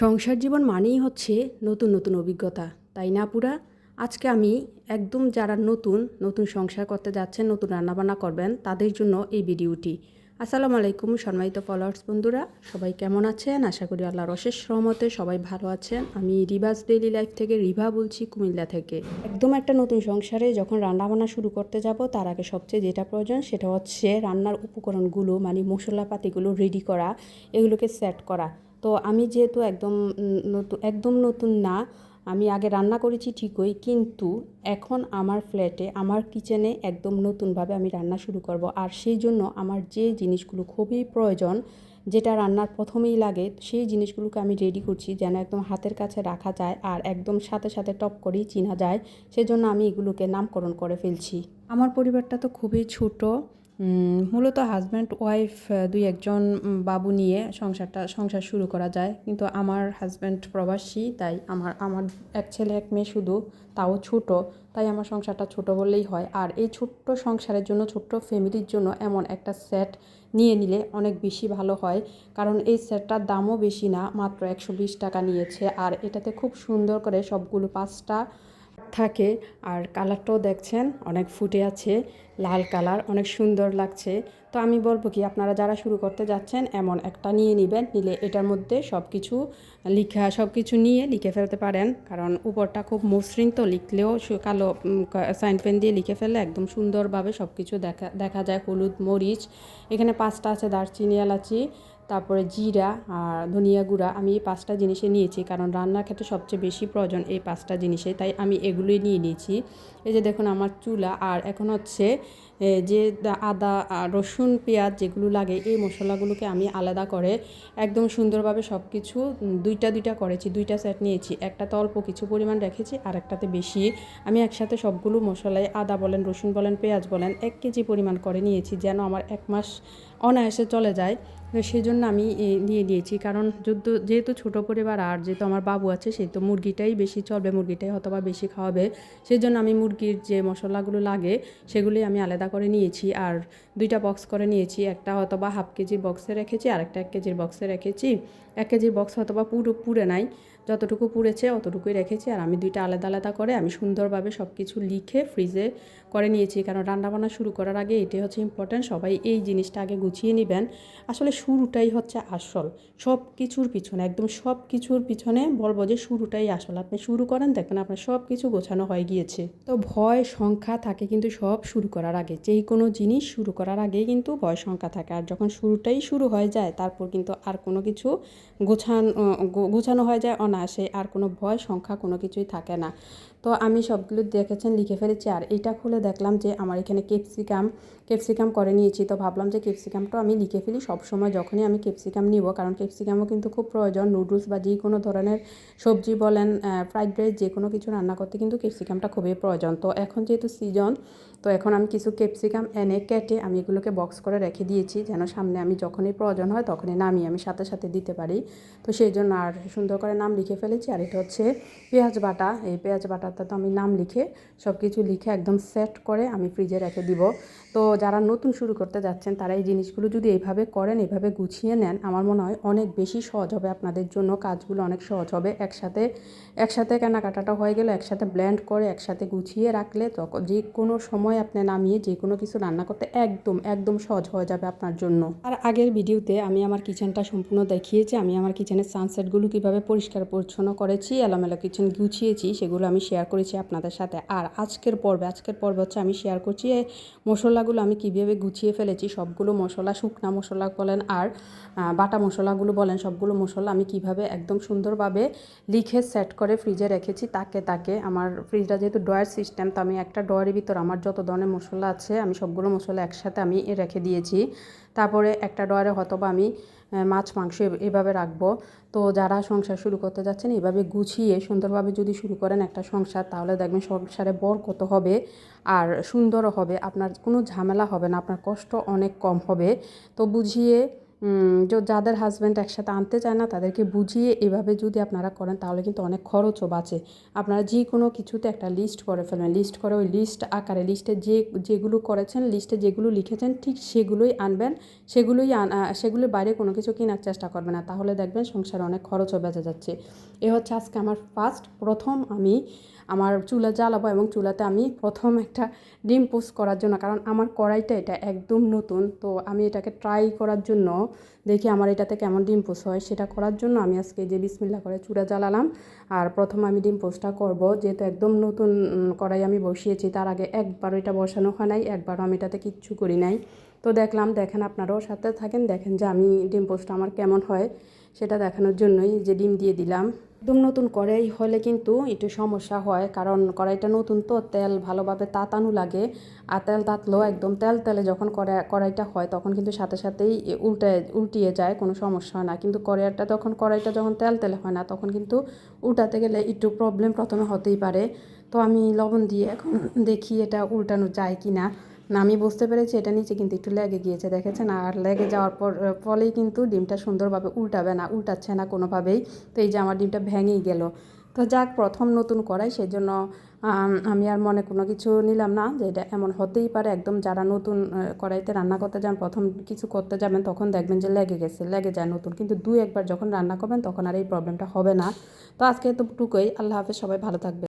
সংসার জীবন মানেই হচ্ছে নতুন নতুন অভিজ্ঞতা, তাই না পুরা? আজকে আমি একদম যারা নতুন নতুন সংসার করতে যাচ্ছেন, নতুন রান্নাবান্না করবেন, তাদের জন্য এই ভিডিওটি। আসসালামু আলাইকুম সম্মানিত ফলোয়ার্স বন্ধুরা, সবাই কেমন আছেন? আশা করি আল্লাহর অশেষ রহমতে সবাই ভালো আছেন। আমি রিভাস ডেইলি লাইফ থেকে রিভা বলছি, কুমিল্লা থেকে। একদম একটা নতুন সংসারে যখন রান্নাবান্না শুরু করতে যাব, তার আগে সবচেয়ে যেটা প্রয়োজন সেটা হচ্ছে রান্নার উপকরণগুলো, মানে মশলাপাতিগুলো রেডি করা, এগুলোকে সেট করা। তো আমি যেহেতু একদম নতুন না, আমি আগে রান্না করেছি ঠিকই, কিন্তু এখন আমার ফ্ল্যাটে, আমার কিচেনে একদম নতুনভাবে আমি রান্না শুরু করব। আর সেই জন্য আমার যে জিনিসগুলো খুবই প্রয়োজন, যেটা রান্নার প্রথমেই লাগে, সেই জিনিসগুলোকে আমি রেডি করছি যেন একদম হাতের কাছে রাখা যায় আর একদম সাথে সাথে টপ করেই চেনা যায়। সেজন্য আমি এগুলোকে নামকরণ করে ফেলছি। আমার পরিবারটা তো খুবই ছোট, মূলত হাজব্যান্ড ওয়াইফ দুই একজন বাবু নিয়ে সংসার শুরু করা যায়, কিন্তু আমার হাজব্যান্ড প্রবাসী, তাই আমার এক ছেলে এক মেয়ে শুধু, তাও ছোট, তাই আমার সংসারটা ছোট বললেই হয়। আর এই ছোট্ট সংসারের জন্য, ছোট্ট ফ্যামিলির জন্য এমন একটা সেট নিয়ে নিলে অনেক বেশি ভালো হয়, কারণ এই সেটটার দামও বেশি না, মাত্র 120 টাকা নিয়েছে। আর এটাতে খুব সুন্দর করে সবগুলো 5টা থাকে। আর কালারটাও দেখছেন অনেক ফুটে আছে, লাল কালার, অনেক সুন্দর লাগছে। তো আমি বলবো কি, আপনারা যারা শুরু করতে যাচ্ছেন এমন একটা নিয়ে নেবেন, নিলে এটার মধ্যে সব কিছু নিয়ে লিখে ফেলতে পারেন, কারণ উপরটা খুব মসৃণ, তো লিখলেও কালো সাইন পেন দিয়ে লিখে ফেললে একদম সুন্দরভাবে সব কিছু দেখা যায়। হলুদ, মরিচ, এখানে 5টা আছে, দারচিনি, এলাচি, তারপরে জিরা আর ধনিয়া গুঁড়া। আমি এই 5টা জিনিসে নিয়েছি, কারণ রান্নার ক্ষেত্রে সবচেয়ে বেশি প্রয়োজন এই 5টা জিনিসে, তাই আমি এগুলোই নিয়ে নিয়েছি। এই যে দেখুন আমার চুলা। আর এখন হচ্ছে যে আদা, রসুন, পেঁয়াজ যেগুলো লাগে, এই মশলাগুলোকে আমি আলাদা করে একদম সুন্দরভাবে সব কিছু দুইটা দুইটা করেছি, 2টা সেট নিয়েছি। একটাতে অল্প কিছু পরিমাণ রেখেছি, আর একটাতে বেশি। আমি একসাথে সবগুলো মশলায়, আদা বলেন, রসুন বলেন, পেঁয়াজ বলেন, 1 কেজি পরিমাণ করে নিয়েছি, যেন আমার 1 মাস অনায়াসে চলে যায়। তো সেই জন্য আমি নিয়ে নিয়েছি, কারণ যেহেতু ছোটো পরিবার, আর যেহেতু আমার বাবু আছে, সেই তো মুরগিটাই বেশি চলবে, মুরগিটাই হয়তোবা বেশি খাওয়াবে। সেই জন্য আমি মুরগির যে মশলাগুলো লাগে সেগুলি আমি আলাদা করে নিয়েছি। আর 2টা বক্স করে নিয়েছি, একটা হয়তোবা 1/2 কেজির বক্সে রেখেছি, আর একটা 1 কেজির বক্সে রেখেছি। 1 কেজির বক্স হয়তোবা পুরে নাই, যতটুকু পুড়েছে অতটুকুই রেখেছি। আর আমি 2টা আলাদা আলাদা করে আমি সুন্দরভাবে সব কিছু লিখে ফ্রিজে করে নিয়েছি, কারণ রান্নাবান্না শুরু করার আগে এটাই হচ্ছে ইম্পর্ট্যান্ট, সবাই এই জিনিসটা আগে গুছিয়ে নেবেন। আসলে শুরুটাই হচ্ছে আসল, সব কিছুর পিছনে, একদম সব কিছুর পিছনে বলবো যে শুরুটাই আসল। আপনি শুরু করেন, দেখবেন আপনার সব কিছু গোছানো হয়ে গিয়েছে। তো ভয় সংখ্যা থাকে কিন্তু সব শুরু করার আগে, যেই কোনো জিনিস শুরু করার আগেই কিন্তু ভয় সংখ্যা থাকে। আর যখন শুরুটাই শুরু হয়ে যায়, তারপর কিন্তু আর কোনো কিছু গোছানো হয়ে যায় অনায়াসে, আর কোনো ভয় সংখ্যা কোনো কিছুই থাকে না। তো আমি সবগুলো দেখেছেন লিখে ফেলেছি। আর এটা খুলে দেখলাম যে আমার এখানে ক্যাপসিকাম করে নিয়েছি, তো ভাবলাম যে ক্যাপসিকামটাও আমি লিখে ফেলি সবসময় যখনই আমি ক্যাপসিকাম নিব, কারণ ক্যাপসিকামও কিন্তু খুব প্রয়োজন। নুডলস বা যে কোনো ধরনের সবজি বলেন, ফ্রাইড রাইস, যে কোনো কিছু রান্না করতে কিন্তু ক্যাপসিকামটা খুবই প্রয়োজন। তো এখন যেহেতু সিজন, তো এখন আমি কিছু ক্যাপসিকাম এনে কেটে আমি এগুলোকে বক্স করে রেখে দিয়েছি, যেন সামনে আমি যখনই প্রয়োজন হয় তখনই নামিয়ে আমি সাথে সাথে দিতে পারি। তো সেই জন্য আর সুন্দর করে নাম লিখে ফেলেছি। আর এটা হচ্ছে পেঁয়াজ বাটা। এই পেঁয়াজ বাটাটা তো আমি নাম লিখে, সব কিছু লিখে একদম সেট করে আমি ফ্রিজে রেখে দিব। তো যারা নতুন শুরু করতে যাচ্ছেন, তারা এই জিনিসগুলো যদি এইভাবে করেন, এইভাবে গুছিয়ে নেন, আমার মনে হয় অনেক বেশি সহজ হবে আপনাদের জন্য, কাজগুলো অনেক সহজ হবে। একসাথে কেনাকাটাটা হয়ে গেলে একসাথে ব্লেন্ড করে একসাথে গুছিয়ে রাখলে, তখন যে কোনো সময় আপনি নামিয়ে যে কোনো কিছু রান্না করতে একদম সহজ হয়ে যাবে আপনার জন্য। আর আগের ভিডিওতে আমি আমার কিচেনটা সম্পূর্ণ দেখিয়েছি, আমি আমার কিচেনের সানসেটগুলো কীভাবে পরিষ্কার পরিচ্ছন্ন করেছি, এলোমেলো কিচেন গুছিয়েছি, সেগুলো আমি শেয়ার করেছি আপনাদের সাথে। আর আজকের পর্বে হচ্ছে আমি শেয়ার করছি মশলাগুলো আমি কীভাবে গুছিয়ে ফেলেছি। সবগুলো মশলা, শুকনা মশলা বলেন আর বাটা মশলাগুলো বলেন, সবগুলো মশলা আমি কিভাবে একদম সুন্দরভাবে লিখে সেট করে ফ্রিজে রেখেছি তাকে। আমার ফ্রিজটা যেহেতু ড্রয়ার সিস্টেম, তো আমি একটা ড্রয়ারের ভিতর আমার যত ধরনের মশলা আছে, আমি সবগুলো মশলা একসাথে আমি রেখে দিয়েছি। তারপরে একটা ড্রয়ারে হয়তোবা আমি মাছ মাংস এভাবে রাখবো। তো যারা সংসার শুরু করতে যাচ্ছেন, এভাবে গুছিয়ে সুন্দরভাবে যদি শুরু করেন একটা সংসার, তাহলে দেখবেন সংসারে বরকত হবে আর সুন্দরও হবে, আপনার কোনো ঝামেলা হবে না, আপনার কষ্ট অনেক কম হবে। তো বুঝিয়ে যাদের হাজব্যান্ড একসাথে আনতে চায় না তাদেরকে বুঝিয়ে এভাবে যদি আপনারা করেন তাহলে কিন্তু অনেক খরচও বাঁচে। আপনারা যে কোনো কিছুতে একটা লিস্ট করে ফেলবেন, লিস্ট করে ওই লিস্ট আকারে লিস্টে যেগুলো করেছেন, লিস্টে যেগুলো লিখেছেন ঠিক সেগুলোই আনবেন, সেগুলোর বাইরে কোনো কিছু কেনার চেষ্টা করবেন না, তাহলে দেখবেন সংসারে অনেক খরচও বেঁচে যাচ্ছে। এ হচ্ছে আজকে আমার প্রথম আমি আমার চুলা জ্বালাবো এবং চুলাতে আমি প্রথম একটা ডিম পোস্ট করার জন্য, কারণ আমার কড়াইটা এটা একদম নতুন, তো আমি এটাকে ট্রাই করার জন্য দেখি আমার এটাতে কেমন ডিম পোস্ট হয়, সেটা করার জন্য আমি আজকে যে বিসমিল্লাহ করে চুলা জ্বালালাম। আর প্রথম আমি ডিম পোস্টটা করব, যেহেতু একদম নতুন কড়াই আমি বসিয়েছি, তার আগে একবারও এটা বসানো হয় নাই, একবারও আমি এটাতে কিচ্ছু করি নাই। তো দেখেন আপনারাও সাথে থাকেন, দেখেন যে আমি ডিম পোস্টটা আমার কেমন হয় সেটা দেখানোর জন্যই যে ডিম দিয়ে দিলাম। একদম নতুন কড়াই হলে কিন্তু একটু সমস্যা হয়, কারণ কড়াইটা নতুন তো তেল ভালোভাবে তাতানো লাগে, আর তেল তাতলেও একদম তেলে যখন কড়াইটা হয় তখন কিন্তু সাথে সাথেই উল্টিয়ে যায়, কোনো সমস্যা হয় না। কিন্তু কড়াইটা যখন তেলে হয় না তখন কিন্তু উল্টাতে গেলে একটু প্রবলেম প্রথমে হতেই পারে। তো আমি লবণ দিয়ে এখন দেখি এটা উল্টানো যায় কি না। আমি বুঝতে পেরেছি এটা নিচে কিন্তু একটু লেগে গিয়েছে, দেখেছেন, আর লেগে যাওয়ার ফলেই কিন্তু ডিমটা সুন্দরভাবে উল্টাচ্ছে না কোনোভাবেই। তো এই যে আমার ডিমটা ভেঙেই গেল। তো যাক, প্রথম নতুন করাই, সেই জন্য আমি আর মনে কোনো কিছু নিলাম না যে এটা এমন হতেই পারে। একদম যারা নতুন কড়াইতে রান্না করতে যান, প্রথম কিছু করতে যাবেন, তখন দেখবেন যে লেগে যায় নতুন, কিন্তু একবার যখন রান্না করবেন তখন আর এই প্রবলেমটা হবে না। তো আজকে এতটুকুই, আল্লাহ হাফেজ, সবাই ভালো থাকবে।